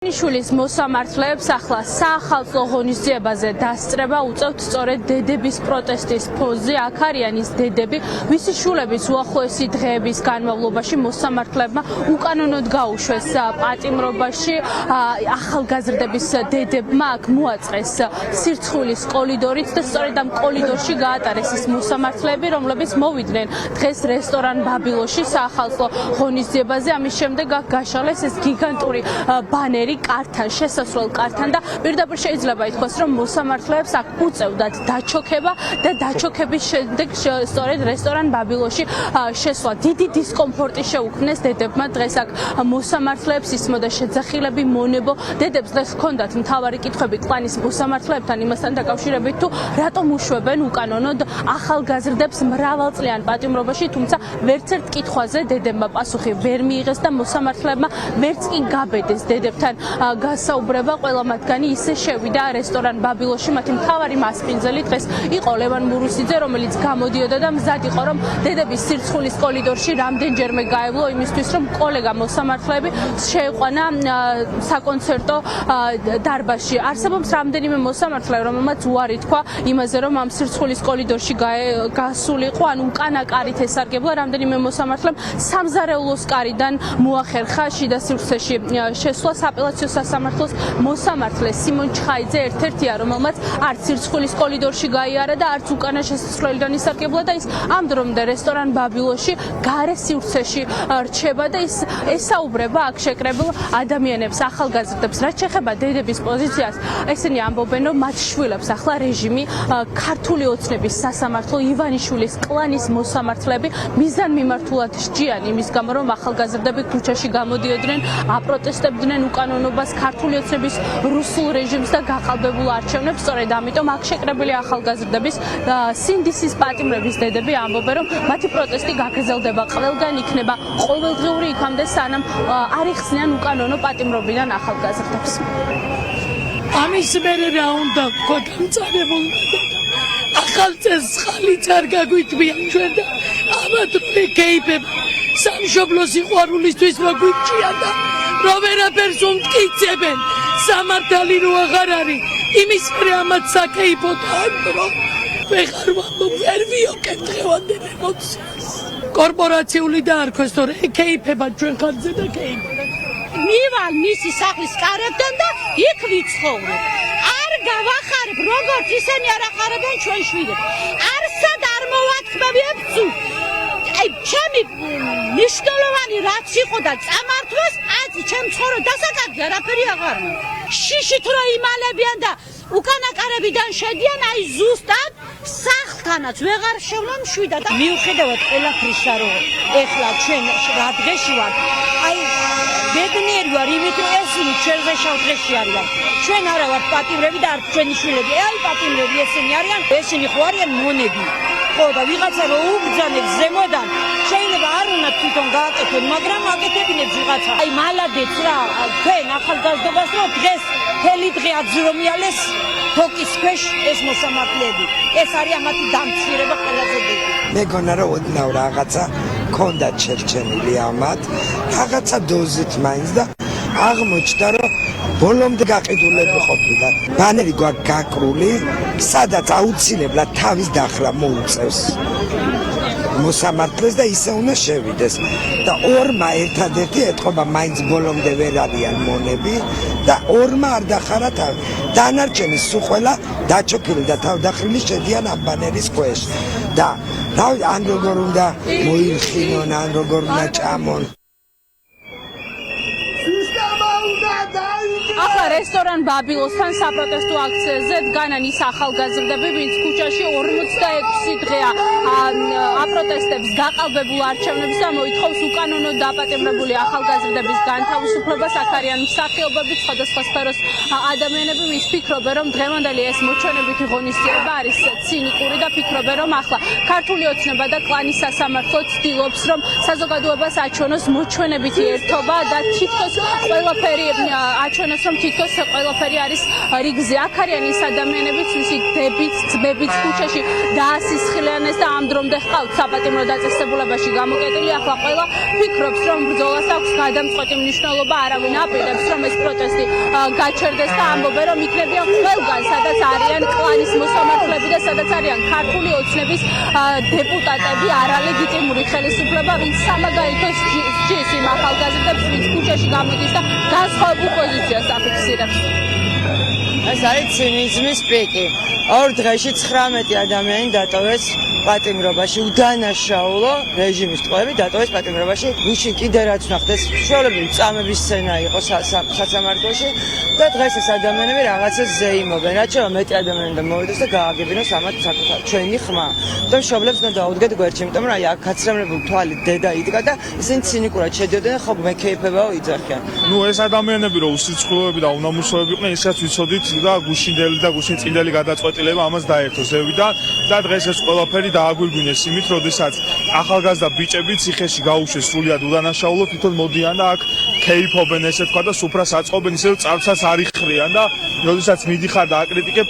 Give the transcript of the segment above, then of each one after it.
შულის მოსამართლეებს ახლა საახალწლო ღონისძიებაზე დასწრება უწევთ სწორედ დედების პროტესტის ფონზე. აქ არიან ის დედები, ვისი შულების უახლოესი დღეების განმავლობაში მოსამართლეებმა უკანონოდ გაუშვეს პატიმრობაში. ახალგაზრდების დედებმა აქ მოაწყეს სირცხვილის კოლიდორით და სწორედ ამ კოლიდორში გაატარეს ის მოსამართლეები, რომლებიც მოვიდნენ დღეს რესტორან ბაბილოში საახალწლო ღონისძიებაზე. ამის შემდეგ აქ გაშალეს ეს გიგანტური ბანერი კართან, შესასვლელ კართან და პირდაპირ შეიძლება ითქვას, რომ მოსამართლეებს აქ უწევდათ დაჩოქება და დაჩოქების შემდეგ სწორედ რესტორან ბაბილოში შესვლა. დიდი დისკომფორტი შეუქმნეს დედებმა დღეს აქ მოსამართლეებს ისმოდა შეძახილები, მონებო. დედებს დღეს ჰქონდათ მთავარი კითხვები კლანის მოსამართლეებთან იმასთან დაკავშირებით, თუ რატომ უშვებენ უკანონოდ ახალგაზრდებს მრავალწლიან პატიმრობაში, თუმცა ვერცერთ კითხვაზე დედებმა პასუხი ვერ მიიღეს და მოსამართლეებმა ვერც კი გაბედეს დედებთან გასაუბრება. ყველა მათგანი ისე შევიდა რესტორან ბაბილოში. მათი მთავარი მასპინძელი დღეს იყო ლევან მურუსიძე, რომელიც გამოდიოდა და მზად იყო, რომ დედების სირცხვილის კოლიდორში რამდენჯერმე გაევლო იმისთვის, რომ კოლეგა მოსამართლეები შეეყვანა საკონცერტო დარბაზში. არსებობს რამდენიმე მოსამართლე, რომელმაც უარი თქვა იმაზე, რომ ამ სირცხვილის კოლიდორში გასულიყო, ან უკანა კარით ესარგებლა. რამდენიმე მოსამართლემ სამზარეულოს კარიდან მოახერხა შიდა სივრცეში შესვლა. საპელაციო სასამართლოს მოსამართლე სიმონ ჩხაიძე ერთ-ერთია, რომელმაც არც სირცხვილის კოლიდორში გაიარა და არც უკანა შესასვლელიდან ისარგებლა და ის ამ დრომდე რესტორან ბაბილოში გარე სივრცეში რჩება და ის ესაუბრება აქ შეკრებილ ადამიანებს, ახალგაზრდებს. რაც შეეხება დედების პოზიციას, ესენი ამბობენ, რომ მათ შვილებს ახლა რეჟიმი ქართული ოცნების სასამართლო ივანიშვილის კლანის მოსამართლეები მიზანმიმართულად სჯიან იმის გამო, რომ ახალგაზრდები ქუჩაში გამოდიოდნენ, აპროტესტებდნენ უკანონობას, ქართული ოცნების რუსულ რეჟიმს და გაყალბებულ არჩევნებს. სწორედ ამიტომ აქ შეკრებილი ახალგაზრდების სინდისის პატიმრების დედები ამბობენ, რომ მათი პროტესტი გაგრძელდება, ყველგან იქნება ყოველდღიური იქამდე, სანამ არ იხსნიან უკანონო პატიმრობიდან ახალგაზრდებს. ამის მერე რა უნდა გქონდამწარებულ ახალ წელს ხალიც არ გაგვიქმია ჩვენ და ამათ ვეკეიფებ სამშობლო სიყვარულისთვის მოგვიჭია და რომ ვერაფერს უმტკიცებენ, სამართალი რო აღარ არის, იმის მერე ამათ საკეიფო დაანტრო. ვეღარ ვერ ვიოკებ დღევანდელ ემოციას. კორპორაციული დაარქვეს, თორე ეკეიფება ჩვენ ხალხზე და კეიფება. მივალ მისი სახლის კარებთან და იქ ვიცხოვრობ. არ გავახარებ, როგორც ისინი არ ახარებენ ჩვენ შვილებს. არსად არ მოვათქმევიებ ცუ. აი, ჩემი მნიშვნელოვანი რაც იყო და წამართვეს, აზი ჩემ ცხოვრ დასაკარგე არაფერი აღარ მაქვს. შიშით რო იმალებიან და უკანა კარებიდან შედიან, აი ზუსტად სახლთანაც ვეღარ შევლო მშვიდა და მიუხედავად ყველაფრისა, რომ ეხლა ჩვენ რა დღეში ვართ, აი ბედნიერი ვარ იმით, რომ ესენი ჩვენზე შავ დღეში არიან. ჩვენ არა ვართ პატიმრები და არც ჩვენი შვილები. აი პატიმრები ესენი არიან, ესენი ხო არიან მონები. ხო და ვიღაცა რო უბძანებს ზემოდან, შეიძლება არ უნდა თვითონ გააკეთონ, მაგრამ აკეთებინებს ვიღაცა. აი მალადეც რა, თქვენ ახალგაზრდობას რომ დღეს მთელი დღე აძრომიალეს თოკის ქვეშ ეს მოსამართლეები. ეს არის ამათი დამცირება ყველაზე დიდი. მეგონა რომ ოდნავ რაღაცა ქონდათ შერჩენილი ამათ, რაღაცა დოზით მაინც და აღმოჩნდა რომ ბოლომდე გაყიდულები ყოფილან. ბანერი გვაქვს გაკრული, სადაც აუცილებლად თავის დახრა მოუწევს მოსამართლეს და ისე უნდა შევიდეს. და ორმა ერთადერთი ეთყობა მაინც ბოლომდე ვერ არიან მონები და ორმა არ დახარა თავი. დანარჩენი სულ ყველა დაჩოქილი და თავდახრილი შედიან ამ ბანერის ქვეშ. და რავი, ან როგორ უნდა მოიხინონ, ან როგორ უნდა ჭამონ. ახლა რესტორან ბაბილოსთან საპროტესტო აქციაზე დგანან ის ახალგაზრდები, ვინც ქუჩაში 46 დღეა აპროტესტებს გაყალბებულ არჩევნებს და მოითხოვს უკანონოდ დაპატიმრებული ახალგაზრდების განთავისუფლებას. აქ არიან მსახიობები, სხვადასხვა სფეროს ადამიანები, ვინც ფიქრობენ, რომ დღევანდელი ეს მოჩვენებითი ღონისძიება არის ცინიკური და ფიქრობენ, რომ ახლა ქართული ოცნება და კლანის სასამართლო ცდილობს, რომ საზოგადოებას აჩვენოს მოჩვენებითი ერთობა და თითქოს ყველაფერი აჩვენოს, რომ თითქოს დროს ყველაფერი არის რიგზე. აქ არიან ის ადამიანებიც, ვისი დებით, ძმებით ქუჩაში დაასისხლიანეს და ამ დრომდე ჰყავთ საპატიმრო დაწესებულებაში გამოკეტილი. ახლა ყველა ფიქრობს, რომ ბრძოლას აქვს გადამწყვეტი მნიშვნელობა, არავინ აპირებს, რომ ეს პროტესტი გაჩერდეს და ამბობენ, რომ იქნებიან ყველგან, სადაც არიან კლანის მოსამართლეები და სადაც არიან ქართული ოცნების დეპუტატები, არალეგიტიმური ხელისუფლება, ვინც სამაგალითოს სჯის იმ ახალგაზრდებს, ვინც ქუჩაში გამოდის და განსხვავებულ პოზიციას აფიქსირებს. ეს არის ცინიზმის პიკი. ორ დღეში 19 ადამიანი დატოვეს პატიმრობაში, უდანაშაულო რეჟიმის ტყვეები დატოვეს პატიმრობაში. გუშინ კიდე რაც ვნახდეს, ჩვეულებრივი წამების სცენა იყო სასამართლოში და დღეს ეს ადამიანები რაღაცას ზეიმობენ. რაც შევა მეტი ადამიანი და მოვიდეს და გააგებინოს ამათ ჩვენი ხმა. და მშობლებს უნდა დაუდგეთ გვერდში, იმიტომ რომ აი აქ კაცრემლებული თვალით დედა იდგა და ისინი ცინიკურად შედიოდნენ, ხო მეკეიფებაო იძახიან. ნუ ეს ადამიანები რომ უსიცხულოები და უნამუშოები იყვნენ, ისაც ვიცოდით და გუშინდელი და გუშინწინდელი გადაწყვეტილება ამას დაერთო ზევიდან და დღეს ეს ყველაფერი დააგვირგვინეს იმით, როდესაც ახალგაზრდა ბიჭები ციხეში გაუშვეს სრულიად უდანაშაულო, თვითონ მოდიან და აქ ქეიფობენ ესე თქვა და სუფრას აწყობენ, ისე რომ წარცას არიხრიან და როდესაც მიდიხარ და აკრიტიკებ,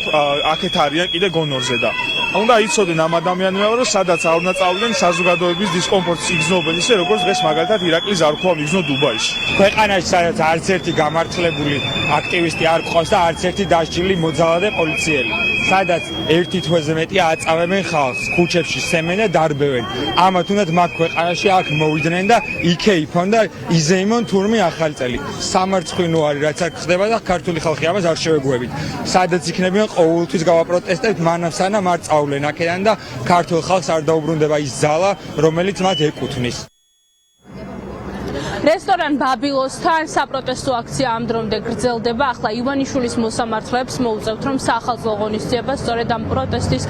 აქეთ არიან კიდე გონორზე და უნდა იცოდნენ ამ ადამიანებმა, რომ სადაც არ უნდა წავიდნენ საზოგადოების დისკომფორტს იგრძნობენ, ისე როგორც დღეს მაგალითად ირაკლი ზარქოვამ იგრძნო დუბაიში. ქვეყანაში სადაც არც ერთი გამართლებული აქტივისტი არ ყავს და არც ერთი დასჯილი მოძალადე პოლიციელი. სადაც ერთი თვეზე მეტი აწავებენ ხალხს, ქუჩებში სემენ და დარბევენ. ამათ უნდათ მაგ ქვეყანაში აქ მოვიდნენ და იქეიფონ და იზეიმონ თურმე ახალი წელი. სამარცხვინო არის რაც აქ ხდება და ქართული ხალხი ამას არ შევეგუებით. სადაც იქნებიან ყოველთვის გავაპროტესტებთ, მანამ სანამ არ წავლენ აქედან და ქართულ ხალხს არ დაუბრუნდება ის ძალა, რომელიც მათ ეკუთვნის. რესტორან ბაბილოსთან საპროტესტო აქცია ამ დრომდე გრძელდება. ახლა ივანიშვილის მოსამართლეებს მოუწევთ, რომ საახალწლო ღონისძიება სწორედ ამ პროტესტის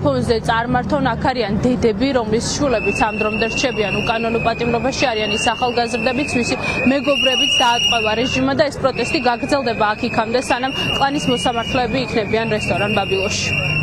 ფონზე წარმართონ. აქ არიან დედები, რომლის შვილებიც ამ დრომდე რჩებიან უკანონო პატიმრობაში, არიან ის ახალგაზრდებიც, ვისი მეგობრებიც დაატყვევა რეჟიმმა და ეს პროტესტი გაგრძელდება აქ იქამდე, სანამ კლანის მოსამართლეები იქნებიან რესტორან ბაბილოსში.